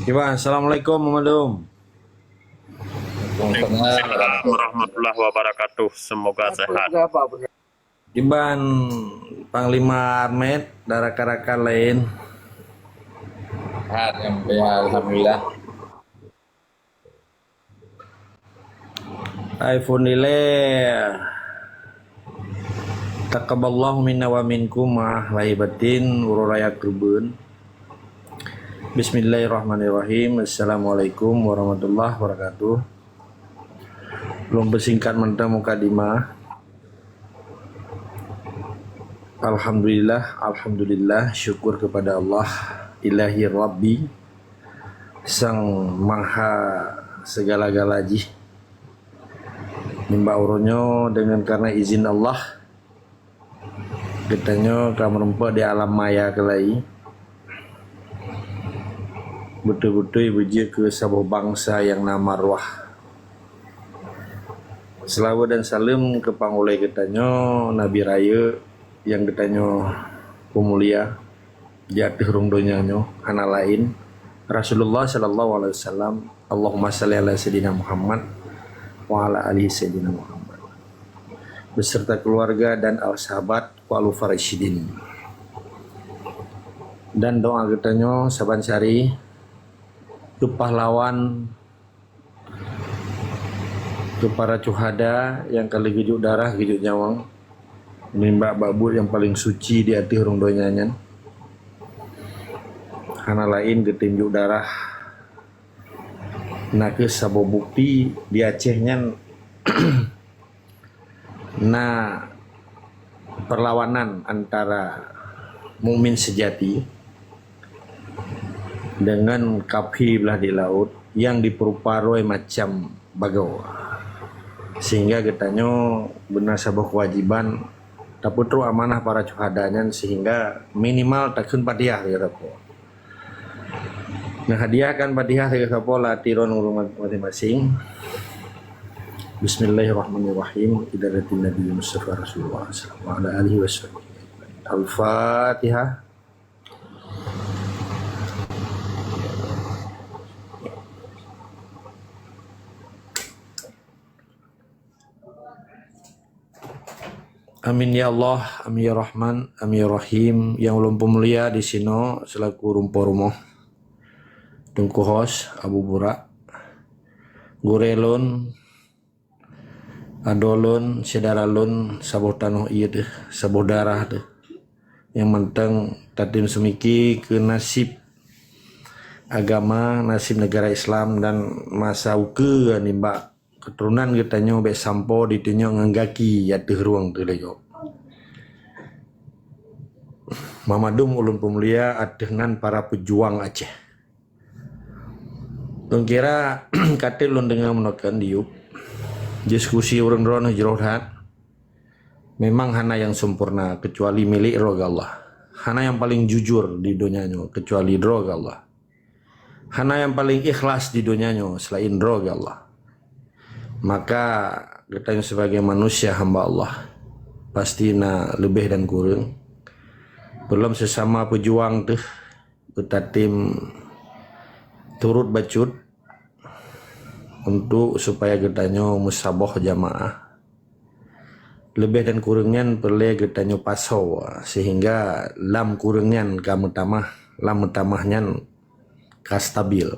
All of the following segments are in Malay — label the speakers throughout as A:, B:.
A: Iwan, assalamualaikum Muhammadum.
B: Waalaikumsalam warahmatullahi wabarakatuh. Semoga sehat.
A: Iban Panglima Armet, darah-darah lain.
C: Sehat ya, alhamdulillah.
A: iPhone nilai taqabballahu minna wa minkum lahibatin ururaya kerbun. Bismillahirrahmanirrahim. Assalamualaikum warahmatullahi wabarakatuh. Belum bersingkat mentah mukadimah. Alhamdulillah, syukur kepada Allah Ilahi Rabbi, Sang Maha segala-galaji. Nimba uronyo dengan karena izin Allah kitanya kamu rempa di alam maya kelai. Betul-betul ibuji ke sebuah bangsa yang nama arwah. Selawat dan salam ke pangulai kitanya Nabi Raya yang kitanya pemulia jatuh rung donyanya anak lain Rasulullah sallallahu alaihi wasallam. Allahumma shalli ala sayyidina Muhammad wa ala alihi sayyidina Muhammad beserta keluarga dan al-sahabat wal farishidin. Dan doa kitanya saban sari ke pahlawan, ke para cuhada yang kali gijuk darah gijuk nyawang, nimba babut yang paling suci di hati orang donyanyan. Hana lain ketinjuk darah nakes sabo bukti di Acehnya nah perlawanan antara mukmin sejati dengan kapi belah di laut yang diperuparoi macam bagau, sehingga kitanya benar sebuah kewajiban tak putru amanah para cuhadanya sehingga minimal takun padiyah ya rapo. Nah hadiahkan padiyah ya rapo latiron urung masing-masing. Bismillahirrahmanirrahim. Idaratin Nabi Mustafa Rasulullah sallallahu alaihi wasallam. Al-Fatihah. Amin ya Allah, amin ya Rahman, amin ya Rahim. Yang ulun pemulia di sini selaku rumpo rumah Tungku Hos Abu Burak Gurelun Adolun Sedaralun Sabuh Tanuh iya deh, sabuh darah deh. Yang menteng tatim semiki ke nasib agama, nasib negara Islam dan masa uke nimba keturunan kitanya be sampo ditinyo nganggaki ya ruang tu leyo. Mamadum ulun pemulia adenan para pejuang Aceh. Tong kira katil lun dengan menokan diup diskusi urang rono jerohat. Memang hana yang sempurna kecuali milik roga Allah. Hana yang paling jujur di dunianya kecuali roga Allah. Hana yang paling ikhlas di dunianya selain roga Allah. Maka kita sebagai manusia hamba Allah pasti na lebih dan kurang. Belum sesama pejuang tuh kita tim turut bacut untuk supaya getanya musabah jamaah. Lebih dan kurangnya perlu getanya pasau sehingga lam kurangnya kamu tamah, lam tamahnya kastabil.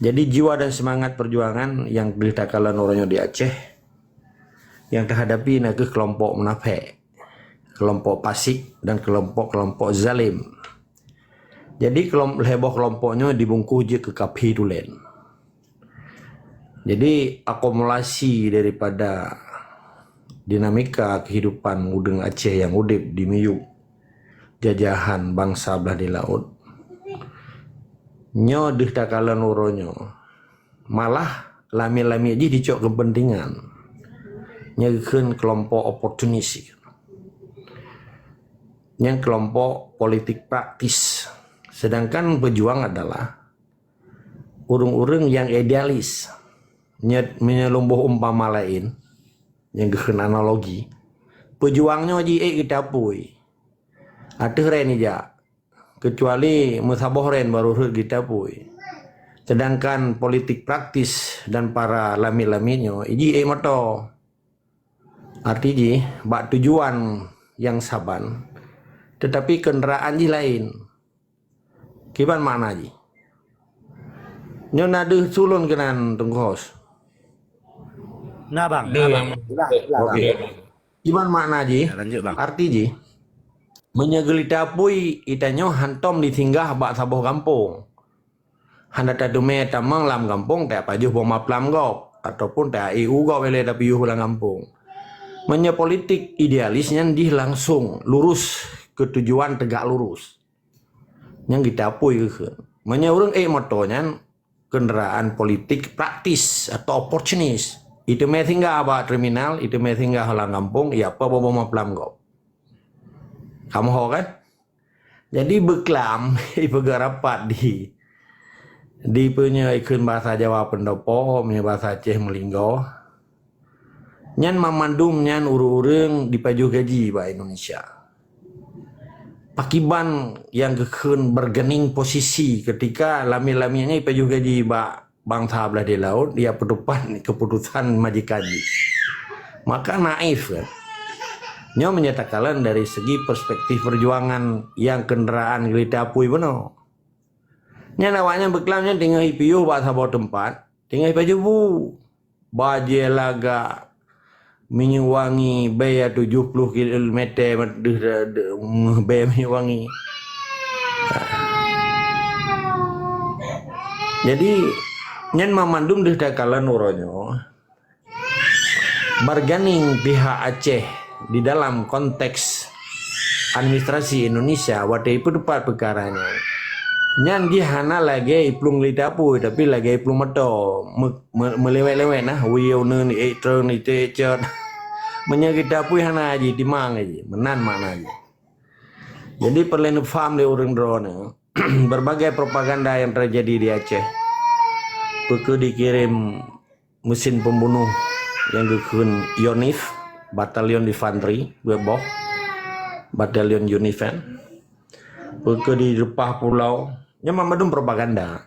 A: Jadi jiwa dan semangat perjuangan yang ditakalan orangnya di Aceh yang terhadapi nak ke kelompok munafik, kelompok fasik dan kelompok zalim. Jadi kelompoknya dibungkus je ke kapi tulen. Jadi akumulasi daripada dinamika kehidupan mudeng Aceh yang udip di miyuk jajahan bangsa belah di laut. Nyo deh takalan uronyo malah lami-lami aja dicok kepentingan nyegeun kelompok oportunis yang kelompok politik praktis, sedangkan pejuang adalah urung-urung yang idealis menyelumbuh umpama lain yang geun analogi pejuangnya ji kita pui atuh reni ja kecuali musabohren baru hut kita pui. Sedangkan politik praktis dan para lami-laminyo iji moto. Artinya bak tujuan yang saban tetapi kenderaan ji lain. Kiban makna ji? Nyo nade sulun kenan tungkos.
D: Nah bang,
A: Okey. Kiban makna ji?
D: lanjut bang.
A: Arti ji menyegelita pui itanyo hantom disinggah bak saboh kampung. Handa tadume tamang lam kampung tak pajuh boma plam gok ataupun tak EU gok wele tapi yuh ulang kampung. Menye politik idealisnya di langsung lurus ke tujuan tegak lurus. Yang kita pui ke. Menye urang motonya kendaraan politik praktis atau opportunis. Itu me singgah bak terminal, itu me singgah ulang kampung, ya apa boma plam gok. Kamu ho kan? Jadi beklam ibu rapat di punya ikun bahasa Jawa pendopo, punya bahasa Aceh melinggo. Nyan mamandum nyan urung dipajuh gaji ba Indonesia. Pakiban yang kekun bergening posisi ketika lami-laminya dipajuh gaji ba bangsa belah di laut, dia pedupan keputusan majikaji. Maka naif kan. Nyo menyatakan dari segi perspektif perjuangan yang kendaraan gelita pui beno. Nya nawanya beklamnya tinggal IPU buat sabot tempat, tinggal baju bu, baje laga Minyawangi baya 70 km baya Minyawangi. Jadi nyen mamandum dah kalan uronyo bargaining pihak Aceh di dalam konteks administrasi Indonesia wadai pedepat perkaranya. Nyan dia hana lagi iplung litapu tapi lagi iplung meto melewet-lewet nah wiu ne ni etron ni tecet menyagita pu hana aji timang aji menan mana aji. Jadi perlu faham le orang drone berbagai propaganda yang terjadi di Aceh. Puku dikirim mesin pembunuh yang dikun Yonif Batalion Infanteri Beboh Batalion Unifen. Puku di Repah Pulau nya mamadum propaganda.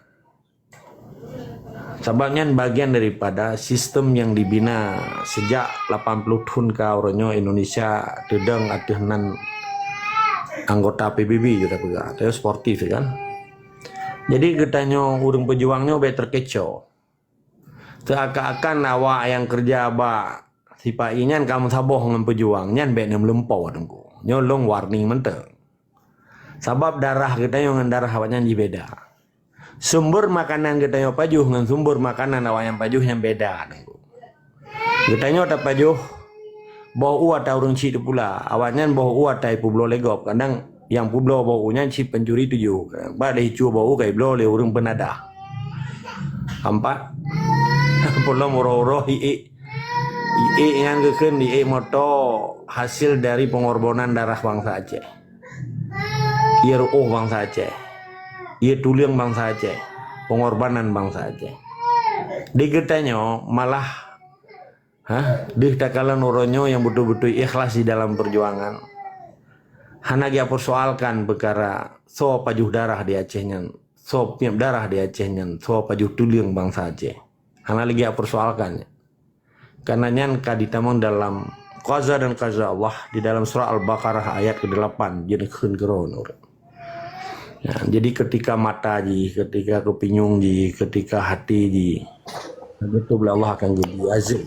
A: Sababnya bagian daripada sistem yang dibina sejak 80 tahun ke oronyo Indonesia dedeng atehnan anggota PBB juga pega. Itu sportif kan. Jadi getanyo urang pejuangnya be terkecoh. Seakan-akan awak yang kerja ba sipa inyan kamu saboh ngan pejuang nyan be nem lempau adengku. Nyolong warning menteng. Sabab darah kita yang darah awaknya beda. Sumber makanan kita yang pajuh dengan sumber makanan awak yang pajuh yang beda. Kita yang ada pajuh bau uat urung cik pula. Awaknya bau uat tai publo legop. Kadang yang publo baunya cik pencuri tujuh. Ba deh cu bau kai blo le urung penada. Empat. Pulau moro-moro ie yang geken ie moto hasil dari pengorbanan darah bangsa Aceh. Ia ruh bangsa Aceh, ia tuliang bangsa Aceh, pengorbanan bangsa Aceh. Di getanyo malah, di takalan uronyo yang betul-betul ikhlas di dalam perjuangan. Hana dia persoalkan perkara so pajuh darah di Acehnya, so piap darah di Acehnya, so pajuh tuliang bangsa Aceh. Hana lagi persoalkan. Karena nyan kaditamang dalam qaza dan qaza Allah di dalam surah Al-Baqarah ayat ke-8 jadi khun keron. Nah, jadi ketika mata ji, ketika kepinyung ji, ketika hati ji, betul Allah akan jadi azil.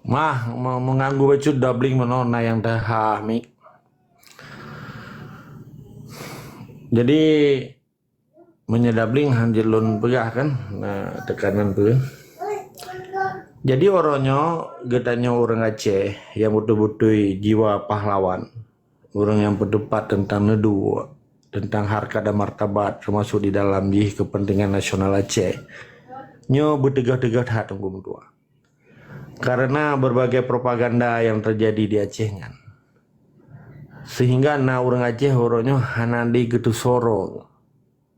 A: Mah mau mengganggu becut doubling menona yang dah mik. Jadi menyedabling hanjelun pegah kan, nah tekanan tu. Jadi orangnya getanya orang Aceh yang betul-betul jiwa pahlawan, orang yang berdebat tentang nedu, tentang harkat dan martabat, termasuk di dalam kepentingan nasional Aceh. Nyo bertegah-tegah hati tunggu tua. Karena berbagai propaganda yang terjadi di Aceh kan. Sehingga na orang Aceh orangnya hanandi gitu soro.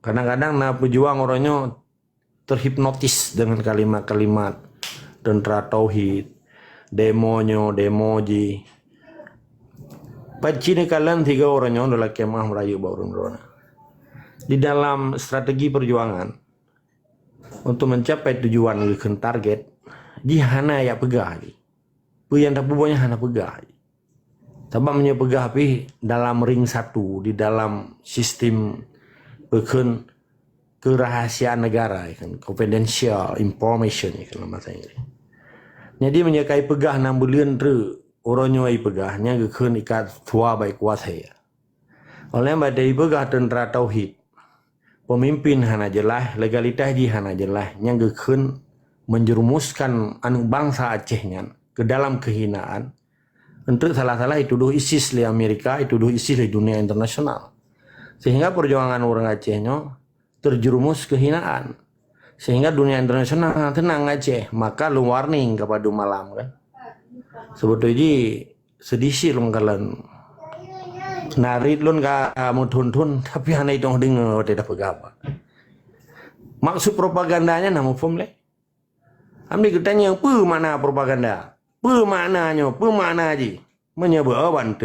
A: Kadang-kadang na pejuang orangnya terhipnotis dengan kalimat-kalimat tentara tauhid, demoji. Pacini kalian 3 orangnya adalah kemah merayu baurun rona. Di dalam strategi perjuangan untuk mencapai tujuan ke target, di hana ya pegah di. Yang tak punya hana pegah. Tabaknya pegah pi dalam ring satu di dalam sistem bukan kerahasiaan negara kan, confidential information kan bahasa Inggris. Jadi menyakai pegah 6 bulan tu orangnya ai pegahnya keun ikat tua baik kuasa ya. Oleh badai pegah tentara tauhid. Pemimpin hana jelas, legalitas di hana jelas yang keun menjerumuskan anu bangsa Acehnya ke dalam kehinaan. Untuk salah-salah itu dituduh ISIS di Amerika, itu dituduh ISIS di dunia internasional. Sehingga perjuangan orang Acehnya terjerumus kehinaan. Sehingga dunia internasional tenang Aceh, maka lu warning kepada malam kan. Sebetulnya sedih sih lu kalian narit lu kamu tuntun tapi hanya itu dengar tidak apa. Maksud propagandanya namu formule. Ambil ketanya apa mana propaganda? Apa maknanya? Apa makna aja? Menyebawan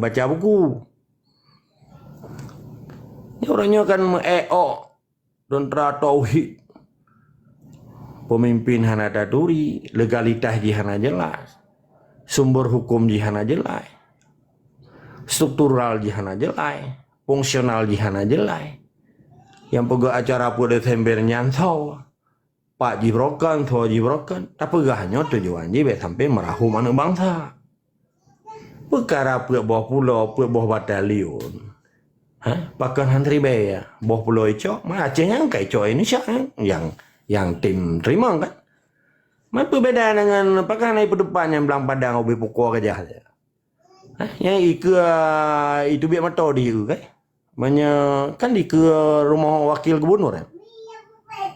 A: baca buku. Ini orangnya kan tentara tauhid, pemimpin hana daduri, legalitas di hana jelas, sumber hukum di hana jelas, struktural di hana jelas, fungsional di hana jelas. Yang pegah acara pada Desember nyantau, Pak Jibrokan, Tua Jibrokan, tapi gahnya tujuan jibe sampai merahum anak bangsa. Perkara bawah pulau, bawah batalion. Bahkan hantri ya, boh pulau itu, mana Acehnya kayak Ico Indonesia yang tim terima kan? Mana perbedaan dengan pakai naik depan yang belang padang obi pukul aja. Yang itu biar mata di kan? Kan di ke rumah wakil gubernur ya.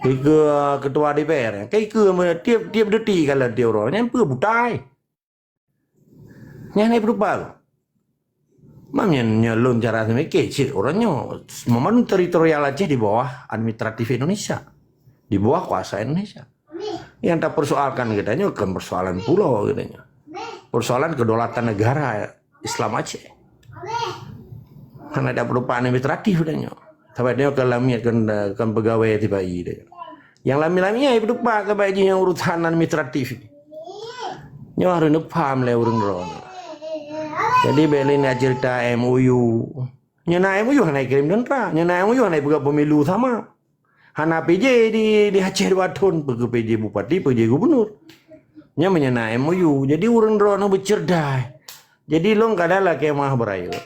A: Di ke ketua DPR ya. Kayak ke tiap detik kalau dia orang yang butai. Yang naik berubah. Mamnya lun cara kecil orangnya memang teritorial Aceh di bawah administratif Indonesia, di bawah kuasa Indonesia. Yang tak persoalkan katanya bukan persoalan pulau katanya, persoalan kedaulatan negara Islam Aceh. Karena ada perubahan administratif katanya. Sampai dia kelamiat kan pegawai tiba ini. Yang lami-laminya itu pak sampai yang urusan administratif. Nyo harus paham le urang drone. Jadi belin cerita MOU. Nyana MOU hana kirim tentara, nyana MOU hana buka pemilu sama. Hana PJ di Aceh 2 tahun, pergi PJ bupati, PJ gubernur. Nya menyana MOU. Jadi urang drone bercerdas. Jadi long kadalah kemah berayu.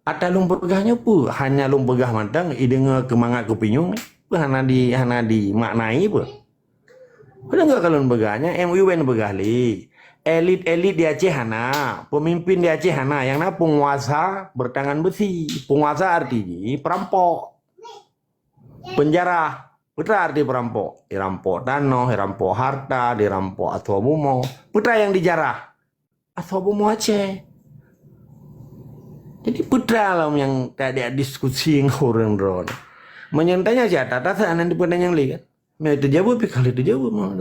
A: Ata long pegahnya pu, hanya long pegah mantang ideng kemangat kupinyung. Hana di maknai pu. Udah enggak kalau pegahnya MOU ben pegah li. Elit di Aceh hana, pemimpin di Aceh hana, yang na penguasa bertangan besi. Penguasa artinya perampok, penjara, putra arti perampok, dirampok tanah, dirampok harta, dirampok atau bumo, putra yang dijarah, atau bumo Aceh. Jadi putra lah yang tadi diskusi orang drone, menyentanya siapa? Tata anak di yang lihat, itu jawab, kali itu jawab mau.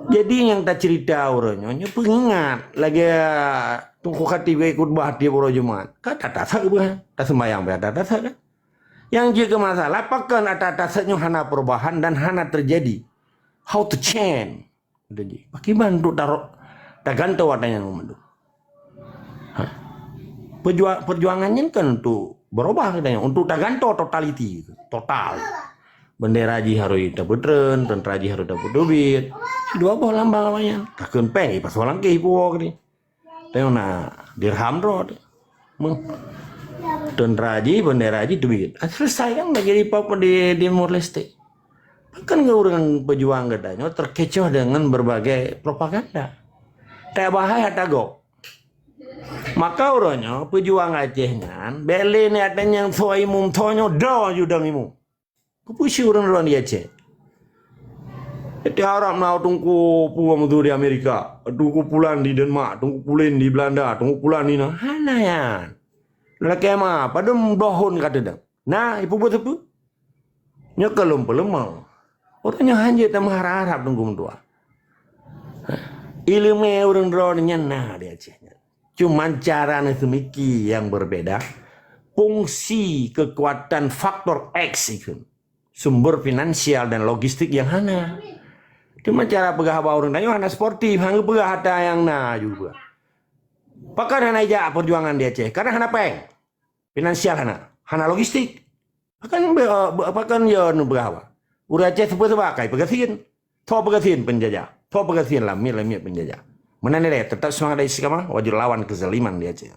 A: Jadi yang tak cerita orangnya pengingat lagi tunggu ketiga ikut bahati orang Jumat. Kata tak bukan, tak sembahyang berada tak kan. Yang juga masalah pakan atasnya hana perubahan dan hana terjadi. How to change? Udah ji. Bagaimana untuk taruh tak gantung adanya ngomong. Perjuangannya kan untuk berubah katanya, untuk tak gantung totality, total. Bendera ji harus dapat tren, tentara ji harus dapat duit. Dua boh lambang namanya. Takkan peng, pas orang ke ibu ni. Tahu na dirham road. Tentara ji, bendera ji duit. Selesai kan lagi di Timor Leste. Kan orang pejuang katanya terkecoh dengan berbagai propaganda. Tak bahaya tago. Maka orangnya pejuang Acehnya beli ni adanya yang tua imum tonyo do judang imum. Kepusi orang di Aceh. Itu harap nak tunggu pulang tu di Amerika, tunggu pulang di Denmark, tunggu pulang di Belanda, tunggu pulang di mana ya? Lelaki mah pada dohon kata dah. Nah, ibu buat apa? Nyekelum pelemah. Orangnya hanya tak mengharap tunggu tua. Ilmu orang rohnya nah di Aceh. Cuman cara semiki yang berbeda. Fungsi kekuatan faktor X itu. Sumber finansial dan logistik yang hana. Cuma cara pegah orang tanya hana sportif, hana pegah hata yang na juga. Pakai hana aja perjuangan di Aceh. Karena hana peng. Finansial hana logistik. Pakan ya nu pegah. Urang Aceh sebagai pegasin. Tho pegasin penjajah. Tho pegasin lamir penjajah. Mana ni tetap semangat dari sikama wajib lawan kezaliman di Aceh.